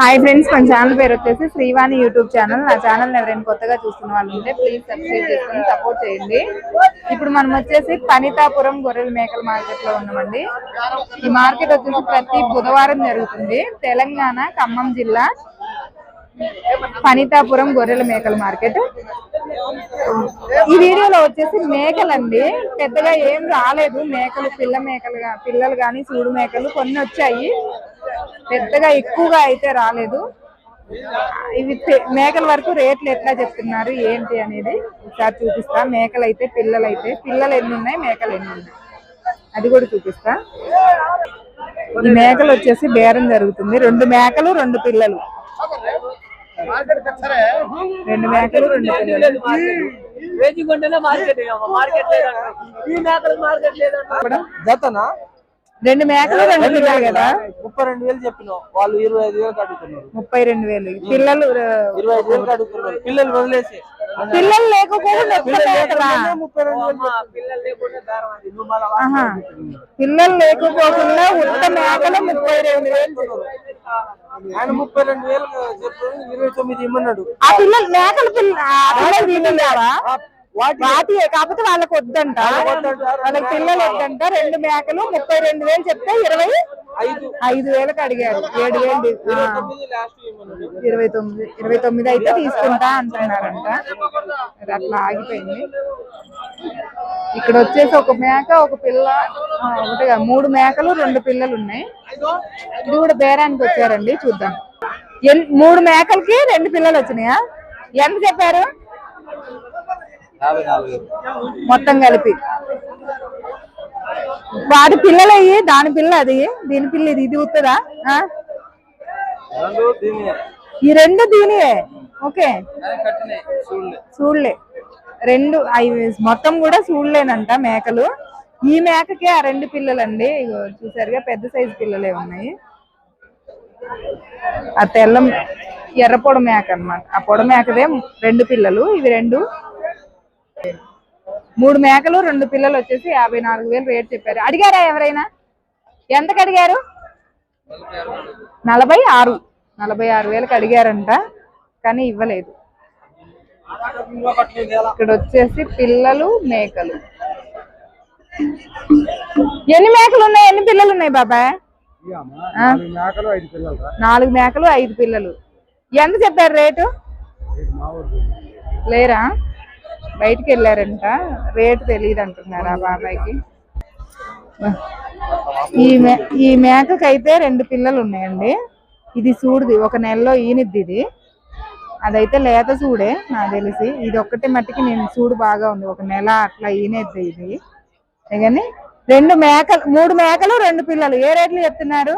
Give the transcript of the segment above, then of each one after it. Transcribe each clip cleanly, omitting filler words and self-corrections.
Hi friends, మన channel పేరు వచ్చేసి శ్రీవాణి యూట్యూబ్ ఛానల్. నా ఛానల్ ఎవరైనా కొత్తగా చూస్తున్న వాళ్ళు ఉంటే ప్లీజ్ సబ్స్క్రైబ్ చేసుకొని సపోర్ట్ చేయండి. ఇప్పుడు మనం వచ్చేసి పనితాపురం గొర్రెల మేకల మార్కెట్ లో ఉన్నామండి. ఈ మార్కెట్ వచ్చేసి ప్రతి బుధవారం జరుగుతుంది. తెలంగాణ ఖమ్మం జిల్లా పనితాపురం గొర్రెల మేకల మార్కెట్. ఈ వీడియోలో వచ్చేసి మేకలండి, పెద్దగా ఏం రాలేదు. మేకలు పిల్లలు కానీ సూడు మేకలు కొన్ని వచ్చాయి, పెద్దగా ఎక్కువగా అయితే రాలేదు. ఇవి మేకల వరకు రేట్లు ఎట్లా చెప్తున్నారు ఏంటి అనేది ఒకసారి చూపిస్తా. మేకలైతే పిల్లలు ఎన్ని ఉన్నాయి, మేకలు ఎన్ని ఉన్నాయి అది కూడా చూపిస్తా. ఈ మేకలు వచ్చేసి బేరం జరుగుతుంది. 2 మేకలు 2 పిల్లలు, 2 మేకలు 2 పిల్లలు. 2 మేకలు 2 పిల్లలు కదా. 32,000 చెప్పిన వాళ్ళు 25,000 అడుగుతున్నారు. 32,000 పిల్లలు, 25,000 అడుగుతున్నారు. పిల్లలు వదిలేసి పిల్లలు లేకపోకుండా పిల్లలు లేకపోకుండా ఉత్త మేకలు 32,000. ఆయన 32,000 చెప్పారు. 29 ఇమ్మన్నాడు. ఆ పిల్లలు మేకలు వాటి కాకపోతే వాళ్ళకి వద్దంట, వాళ్ళకి పిల్లలు వద్దంట. 2 మేకలు 32,000 చెప్తే 25,000కి అడిగారు. 7,000 29 అయితే తీసుకుంటా అంటున్నారంట. అట్లా ఆగిపోయింది. ఇక్కడ వచ్చేసి 1 మేక 1 పిల్ల, ఒకటిగా 3 మేకలు 2 పిల్లలు ఉన్నాయి. ఇది కూడా బేరానికి వచ్చారండి, చూద్దాం. 3 మేకలకి 2 పిల్లలు వచ్చినాయా? ఎంత చెప్పారు మొత్తం కలిపి? వాటి పిల్లలు అయ్యి, దాని పిల్ల అది, దీని పిల్ల ఇది, ఇది వస్తుందా? ఈ 2 దీనియే. ఓకే, చూడలే 2 మొత్తం కూడా చూడలేనంట మేకలు. ఈ మేకకి ఆ 2 పిల్లలండి, చూసారుగా పెద్ద సైజు పిల్లలే ఉన్నాయి. ఆ తెల్ల ఎర్ర పొడ మేక అన్నమాట. ఆ పొడ మేకదే 2 పిల్లలు. ఇవి 3 మేకలు 2 పిల్లలు వచ్చేసి 54,000 రేట్ చెప్పారు. అడిగారా ఎవరైనా? ఎంతకు అడిగారు? 46,000కి అడిగారంట, కానీ ఇవ్వలేదు. ఇక్కడ వచ్చేసి పిల్లలు మేకలు. ఎన్ని మేకలు ఉన్నాయి, ఎన్ని పిల్లలు ఉన్నాయి బాబాయ్? 4 మేకలు 5 పిల్లలు. ఎంత చెప్పారు రేటు? లేరా, బయటికి వెళ్ళారంట, రేటు తెలియదు అంటున్నారా బాబాయ్కి. ఈ మేకకైతే 2 పిల్లలు ఉన్నాయండి. ఇది సూడిది, 1 నెలలో ఈనిద్ది. ఇది అదైతే లేత సూడే నాకు తెలిసి. ఇది ఒక్కటి మట్టికి నేను సూడు బాగా ఉంది, 1 నెల అట్లా ఈనేద్ది ఇది. కానీ 2 మేకలు, 3 మేకలు 2 పిల్లలు. ఏ రేట్లు చెప్తున్నారు?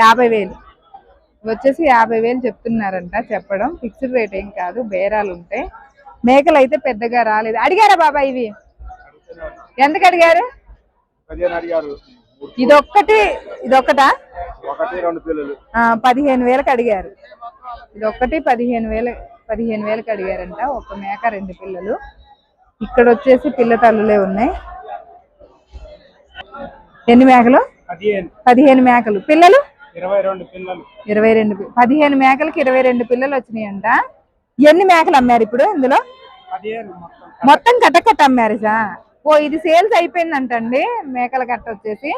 50,000 వచ్చేసి 50,000 చెప్తున్నారంట. చెప్పడం ఫిక్స్డ్ రేట్ ఏం కాదు, బేరాలు ఉంటాయి. మేకలు అయితే పెద్దగా రాలేదు. అడిగారా బాబా? ఇవి ఎంతకు అడిగారు? ఇదొక్కటా? 15,000కి అడిగారు. ఇదొక్కటి 15,000కి అడిగారంట. 1 మేక 2 పిల్లలు. ఇక్కడ వచ్చేసి పిల్ల తల్లులే ఉన్నాయి. ఎన్ని మేకలు? 15 మేకలు. పిల్లలు 22. 15 మేకలకి 22 పిల్లలు వచ్చినాయంట. ఎన్ని మేకలు అమ్మారు ఇప్పుడు ఇందులో? మొత్తం కట్ట అమ్మారు సార్. ఓ, ఇది సేల్స్ అయిపోయిందంటండి. మేకల కట్ట వచ్చేసి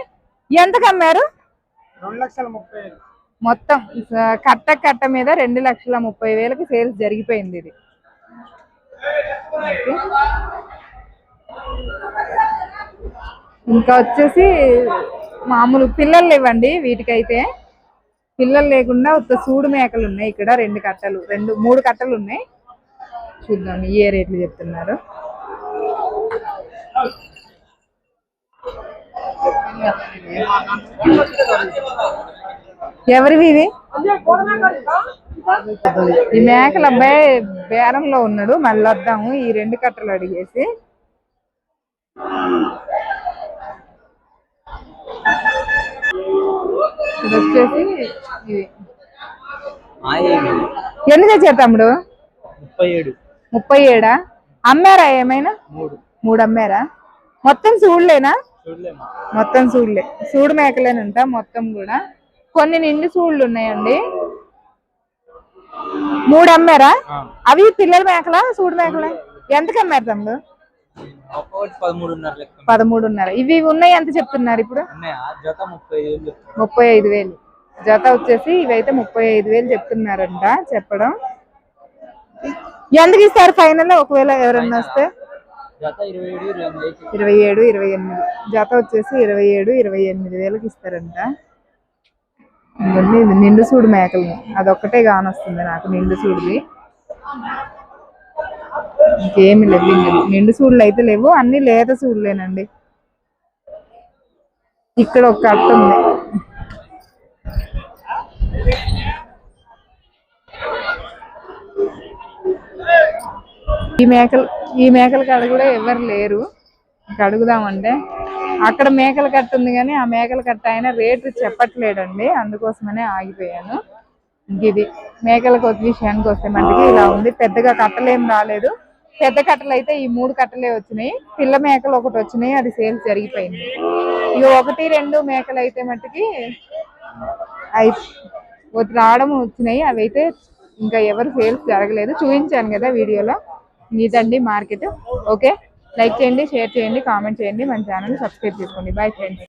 ఎంతకు అమ్మారు? 2,30,000. మొత్తం కట్ట మీద 2,30,000కి సేల్స్ జరిగిపోయింది. ఇది ఇంకా వచ్చేసి మామూలు పిల్లలు ఇవ్వండి. వీటికైతే పిల్లలు లేకుండా ఉత్త సూడు మేకలు ఉన్నాయి. ఇక్కడ 2 కట్టలు, 3 కట్టలు ఉన్నాయి. చూద్దాం ఏ రేట్లు చెప్తున్నారు. ఎవరివి ఇవి? ఈ మేకల అబ్బాయి బేరంలో ఉన్నాడు, మళ్ళీ వద్దాము. ఈ 2 కట్టలు అడిగేసి ఇది వచ్చేసి ఇది ఎన్ని తెచ్చారు తమ్ముడు? 37. అమ్మారా ఏమైనా? 3 అమ్మారా? మొత్తం చూడలేనా? మొత్తం చూడలే, సూడు మేకలేనంట మొత్తం కూడా. కొన్ని నిండు సూళ్ళు ఉన్నాయండి. 3 అమ్మారా? అవి పిల్లల మేకలా సూడు మేకలా? ఎంతకు అమ్మారు తమ్ముడు? 13.5. ఇవి ఉన్నాయి ఎంత చెప్తున్నారు ఇప్పుడు? 35,000 జత వచ్చేసి. ఇవైతే 35,000 చెప్తున్నారంట చెప్పడం. ఎందుకు ఇస్తారు ఫైనల్ ఒకవేళ ఎవరన్నా వస్తే? 27, 28 జత వచ్చేసి 27, 28,000కి ఇస్తారంట. ఇవన్నీ నిండు సూడు మేకలు. అదొక్కటే కానొస్తుంది నాకు నిండు సూడిది. ఇంకేమి లేవు. నిండు సూళ్ళు అయితే లేవు, అన్ని లేత సూళ్ళేనండి. ఇక్కడ ఒక కట్ట ఉంది. ఈ మేకల కాడ కూడా ఎవరు లేరు. ఇంకా అడుగుదామంటే అక్కడ మేకల కట్ట ఉంది కానీ ఆ మేకల కట్ట ఆయన రేటు చెప్పట్లేడండి, అందుకోసమనే ఆగిపోయాను. ఇది మేకల విషయానికి వస్తే మనకి ఇలా ఉంది. పెద్దగా కట్టలేం రాలేదు. పెద్ద కట్టలు అయితే ఈ 3 కట్టలే వచ్చినాయి. పిల్ల మేకలు ఒకటి వచ్చినాయి, అది సేల్స్ జరిగిపోయింది. ఇక 1, 2 మేకలు అయితే మట్టుకి రావడం వచ్చినాయి. అవి అయితే ఇంకా ఎవరు సేల్స్ జరగలేదు. చూపించాను కదా వీడియోలో. ఇదండి మార్కెట్. ఓకే, లైక్ చేయండి, షేర్ చేయండి, కామెంట్ చేయండి, మన ఛానల్ సబ్స్క్రైబ్ చేసుకోండి. Bye friends.